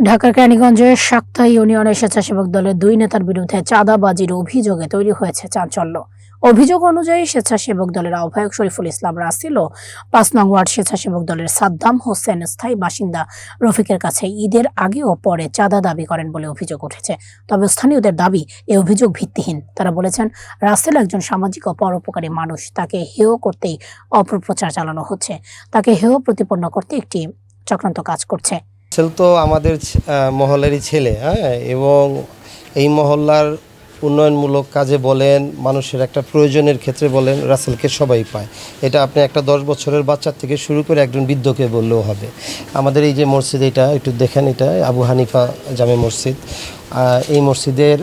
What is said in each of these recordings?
ঢাকার কেরানীগঞ্জের শাক্তা ইউনিয়নের স্বেচ্ছাসেবক দলের দুই নেতার বিরুদ্ধে চাঁদাবাজির অভিযোগে তৈরি হয়েছে চাঞ্চল্য। অভিযোগ অনুযায়ী স্বেচ্ছাসেবক দলের আহ্বায়ক শরীফুল ইসলাম রাসেল ও ৫ নং ওয়ার্ড স্বেচ্ছাসেবক দলের সাদ্দাম হোসেন স্থায়ী বাসিন্দা রফিকের কাছে ঈদের আগে ও পরে চাঁদা দাবি করেন বলে অভিযোগ উঠেছে। তবে স্থানীয়দের দাবি এই অভিযোগ ভিত্তিহীন। তারা বলেছেন, রাসেল একজন সামাজিক ও পরোপকারী মানুষ, তাকে হেয় করতেই অপপ্রচার চালানো হচ্ছে। তাকে হেয় প্রতিপন্ন করতে একটি চক্রান্ত কাজ করছে। রাসেল তো আমাদের মহল্লারই ছেলে, এবং এই মহল্লার উন্নয়নমূলক কাজে বলেন, মানুষের একটা প্রয়োজনের ক্ষেত্রে বলেন, রাসেলকে সবাই পায়। এটা আপনি একটা 10 বছরের বাচ্চা থেকে শুরু করে একজন বৃদ্ধকে বললেও হবে। আমাদের এই যে মসজিদ, এটা একটু দেখেন, এটা আবু হানিফা জামে মসজিদ। এই মসজিদের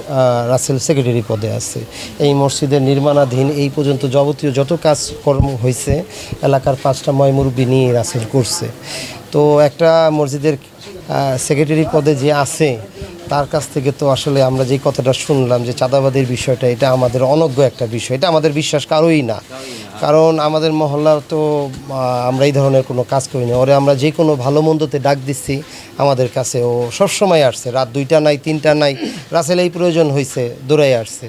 রাসেল সেক্রেটারি পদে আছে। এই মসজিদের নির্মাণাধীন এই পর্যন্ত যাবতীয় যত কাজকর্ম হয়েছে এলাকার 5টা ময়মুরব্বি নিয়ে রাসেল করছে। তো একটা মসজিদের সেক্রেটারি পদে যে আছে, তার কাছ থেকে তো আসলে আমরা যে কথাটা শুনলাম যে চাঁদাবাদের বিষয়টা, এটা আমাদের অনজ্ঞ একটা বিষয়। এটা আমাদের বিশ্বাস কারোই না, কারণ আমাদের মহল্লার তো আমরা এই ধরনের কোনো কাজ করি না। ওরে আমরা যে কোনো ভালো মন্দতে ডাক দিচ্ছি আমাদের কাছে, ও সবসময় আসছে। রাত 2টা নাই 3টা নাই, রাসেল এই প্রয়োজন হয়েছে দৌড়াই আসছে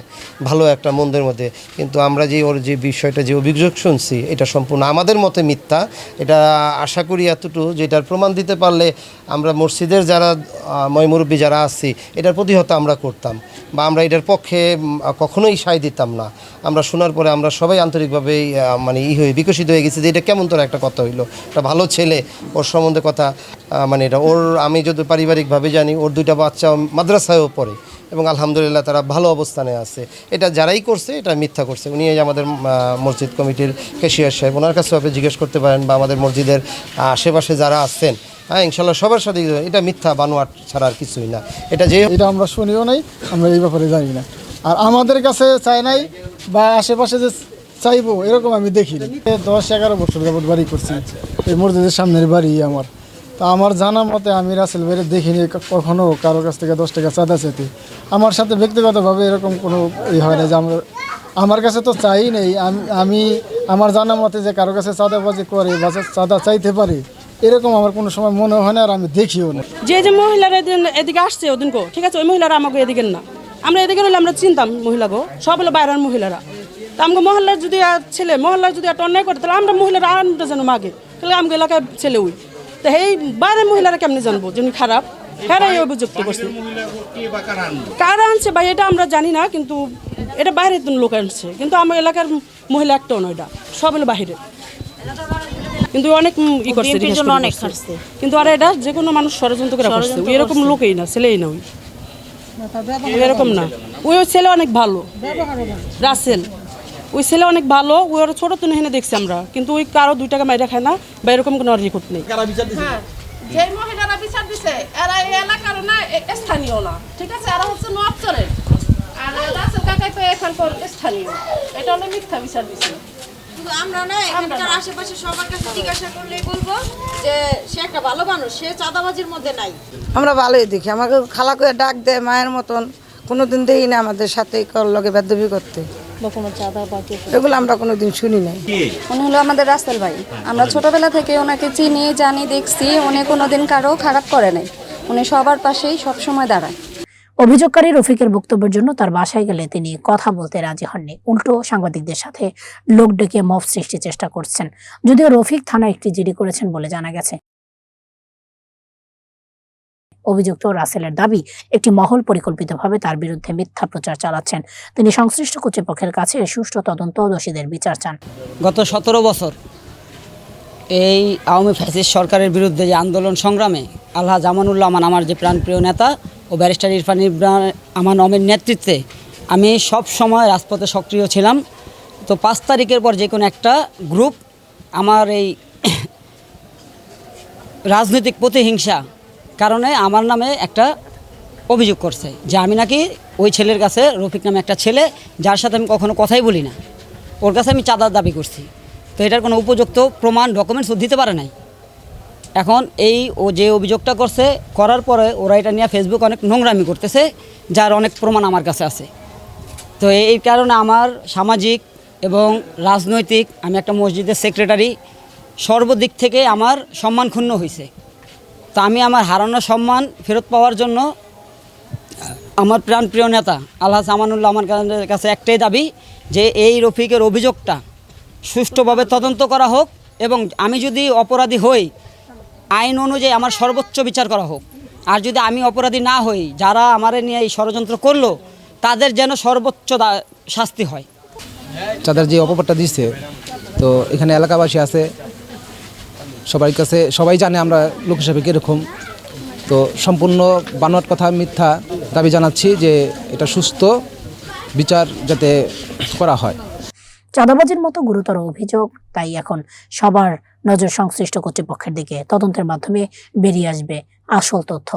ভালো একটা মন্দের মধ্যে। কিন্তু আমরা যে ওর যে বিষয়টা, যে অভিযোগ শুনছি, এটা সম্পূর্ণ আমাদের মতে মিথ্যা। এটা আশা করি এতটুকু যেটার প্রমাণ দিতে পারলে আমরা মসজিদের যারা ময়মুরব্বী যারা আছি, এটার প্রতিহত আমরা করতাম, বা আমরা এটার পক্ষে কখনোই সায় দিতাম না। আমরা শোনার পরে আমরা সবাই আন্তরিকভাবেই মানে হয়ে বিকশিত হয়ে গেছি যে এটা কেমন তোর একটা কথা হইলো, একটা ভালো ছেলে, ওর সম্বন্ধে কথা মানে এটা ওর, আমি যদি পারিবারিকভাবে জানি, ওর 2টা বাচ্চা মাদ্রাসায়ও পড়ে এবং আলহামদুলিল্লাহ তারা ভালো অবস্থানে আছে। এটা যারাই করছে এটা মিথ্যা করছে। উনি আমাদের মসজিদ কমিটির ক্যাশিয়ার সাহেব, ওনার কাছেও আপনি জিজ্ঞেস করতে পারেন, বা আমাদের মসজিদের আশেপাশে যারা আছেন, ইনশাল্লাহ সবার সাথে। এটা মিথ্যা বানোয়াট ছাড়া আর কিছুই না। এটা আমরা শুনিও নাই, আমরা এই ব্যাপারে জানি না। আর আমাদের কাছে চাই নাই, বা আশেপাশে যে চাইবো এরকম আমি দেখিনি। 10-11 বছর যাবত বাড়ি করছি, এই মসজিদের সামনের বাড়ি আমার। তা আমার জানা মতে আমি রাসেল ভাইরে দেখিনি কখনো কারোর কাছ থেকে 10 টাকা চাঁদা চাইতে। আমার সাথে ব্যক্তিগতভাবে এরকম কোনো হয় না যে আমার কাছে তো চাই নেই। আমি আমার জানা মতে যে কারোর কাছে চাঁদাবাজি করে বা চাঁদা চাইতে পারে, এরকম আমার কোনো সময় মনে হয় না, আর আমি দেখিও না। যে মহিলারা এদিকে আসছে ওদিনকে, ঠিক আছে, ওই মহিলারা আমাকে এদিকে না, আমরা এদিকে হলে আমরা চিনতাম মহিলাগো, সব হলো বাইরের মহিলারা। তা আমাকে মহল্লার যদি ছেলে মহল্লার যদি একটা অন্যায় করে, তাহলে আমরা মহিলারা আনতে যেন মাগে, তাহলে আমাকে এলাকায় ছেলে ওই তো এই বাইরের মহিলারা কেমনি জানবো যিনি খারাপ, হ্যাঁ এই অভিযুক্ত করছে। কারা আনছে ভাই এটা আমরা জানি না, কিন্তু এটা বাইরের লোক আনছে, কিন্তু আমার এলাকার মহিলা একটাও নয়, এটা সব হলো বাহিরে। কিন্তু অনেক ই করছে, কিন্তু আর এটা যে কোনো মানুষ ষড়যন্ত্র করে করছে, এরকম লোকই না, ছেলেই না, ওই এরকম না। ওই ছেলে অনেক ভালো, রাসেল ওই ছেলে অনেক ভালো, ওই ওর ছোট তো হেনে দেখছি আমরা, কিন্তু ওই কারো 2 টাকা মাইরা খায় না, বা এরকম কোনো রেকর্ড নেই। যে মহিলারা বিচার দিছে এরা এই এলাকার না, স্থানীয় না, ঠিক আছে, এরা হচ্ছে নোয়াবচরের, আর রাসেল কাকাই তো এখানকার স্থানীয়। এটা হলো মিথ্যা বিচার দিছে। আমরা না এখানকার আশেপাশে সবার কাছে জিজ্ঞাসা করলেই বলবো যে সে একটা ভালো মানুষ, সে চাঁদাবাজির মধ্যে নাই। আমরা ভালোই দেখি, আমাকে খালা করে ডাক দেয় মায়ের মতন, কোনোদিন দেখি না আমাদের সাথে লগে বেদবি করতে, এগুলো আমরা কোনোদিন শুনি নাই। উনি হলো আমাদের রাসেল ভাই, আমরা ছোটবেলা থেকে ওনাকে চিনি জানি দেখছি, উনি কোনোদিন কারো খারাপ করে নাই, উনি সবার পাশেই সবসময় দাঁড়ায়। অভিযোগকারী রফিকের বক্তব্যের জন্য তার বাসায় গেলে তিনি কথা বলতে রাজি হননি, উল্টো সাংবাদিকদের সাথে লোক ডেকে মব সৃষ্টির চেষ্টা করছেন। যদিও রফিক থানায় একটি জিডি করেছেন বলে জানা গেছে। অভিযুক্ত রাসেলের দাবি, একটি মহল পরিকল্পিতভাবে তার বিরুদ্ধে মিথ্যা প্রচার চালাচ্ছেন। তিনি সংশ্লিষ্ট কর্তৃপক্ষের কাছে সুষ্ঠু তদন্ত ও দোষীদের বিচার চান। গত 17 বছর এই আওয়ামী ফ্যাসিস্ট সরকারের বিরুদ্ধে যে আন্দোলন সংগ্রামে আলহাজ আমানুল্লাহ আমান, আমার যে প্রাণপ্রিয় নেতা, ও ব্যারিস্টার ইরফান আমান অমের নেতৃত্বে আমি সব সময় রাজপথে সক্রিয় ছিলাম। তো 5 তারিখের পর যে কোনো একটা গ্রুপ আমার এই রাজনৈতিক প্রতিহিংসা কারণে আমার নামে একটা অভিযোগ করছে যে আমি নাকি ওই ছেলের কাছে, রফিক নামে একটা ছেলে যার সাথে আমি কখনো কথাই বলি না, ওর কাছে আমি চাঁদার দাবি করছি। তো এটার কোনো উপযুক্ত প্রমাণ ডকুমেন্টস দিতে পারে নাই। এখন ও যে অভিযোগটা করছে, করার পরে ওরা এটা নিয়ে ফেসবুক অনেক নোংরামি করতেছে, যার অনেক প্রমাণ আমার কাছে আছে। তো এই কারণে আমার সামাজিক এবং রাজনৈতিক, আমি একটা মসজিদের সেক্রেটারি, সর্বদিক থেকে আমার সম্মান ক্ষুণ্ণ হয়েছে। তো আমি আমার হারানো সম্মান ফেরত পাওয়ার জন্য আমার প্রাণপ্রিয় নেতা আলহাজ আমানুল্লাহ আমার কাছে একটাই দাবি যে এই রফিকের অভিযোগটা সুষ্ঠুভাবে তদন্ত করা হোক, এবং আমি যদি অপরাধী হই আইন অনুযায়ী আমার সর্বোচ্চ বিচার করা হোক। আর যদি আমি অপরাধী না হই, যারা আমারে নিয়ে এই ষড়যন্ত্র করলো তাদের যেন সর্বোচ্চ শাস্তি হয়। চাঁদার যে অপবাদটা দিচ্ছে, তো এখানে এলাকাবাসী আছে, সবার কাছে সবাই জানে আমরা লোক হিসাবে কীরকম। তো সম্পূর্ণ বানোয়াট কথা, মিথ্যা দাবি জানাচ্ছি যে এটা সুস্থ বিচার যাতে করা হয়। চাঁদাবাজির মতো গুরুতর অভিযোগ, তাই এখন সবার নজর সংশ্লিষ্ট কর্তৃপক্ষের দিকে। তদন্তের মাধ্যমে বেরিয়ে আসবে আসল তথ্য।